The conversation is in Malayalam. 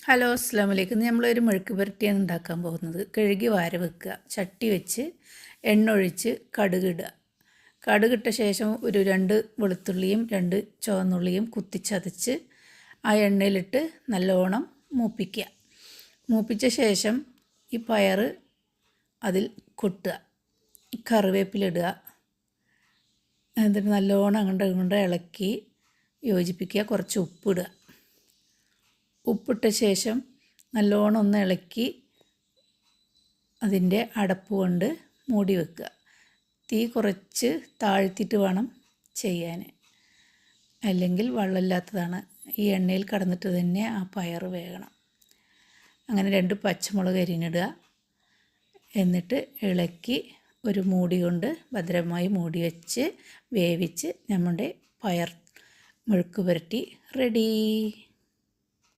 ഹലോ അസ്സാം വലൈക്കും. നമ്മളൊരു മെഴുക്ക് പുരട്ടിയാണ് ഉണ്ടാക്കാൻ പോകുന്നത്. കഴുകി വാര വെക്കുക, ചട്ടി വെച്ച് എണ്ണ ഒഴിച്ച് കടുകിടുക. കടുകിട്ട ശേഷം ഒരു 2 വെളുത്തുള്ളിയും 2 ചുവന്നുള്ളിയും കുത്തിച്ചതച്ച് ആ എണ്ണയിലിട്ട് നല്ലോണം മൂപ്പിക്കുക. മൂപ്പിച്ച ശേഷം ഈ പയർ അതിൽ കൊട്ടുക, കറിവേപ്പിലിടുക. എന്നിട്ട് നല്ലോണം അങ്ങോട്ട് ഇളക്കി യോജിപ്പിക്കുക. കുറച്ച് ഉപ്പിടുക. ഉപ്പിട്ട ശേഷം നല്ലോണം ഒന്ന് ഇളക്കി അതിൻ്റെ അടപ്പ് കൊണ്ട് മൂടി വെക്കുക. തീ കുറച്ച് താഴ്ത്തിയിട്ട് വേണം ചെയ്യാൻ, അല്ലെങ്കിൽ വെള്ളമില്ലാത്തതാണ്. ഈ എണ്ണയിൽ കടന്നിട്ട് തന്നെ ആ പയർ വേകണം. അങ്ങനെ 2 പച്ചമുളക് അരിഞ്ഞിടുക. എന്നിട്ട് ഇളക്കി ഒരു മൂടി കൊണ്ട് ഭദ്രമായി മൂടി വെച്ച് വേവിച്ച് നമ്മുടെ പയർ മെഴുക്ക് പുരട്ടി റെഡി.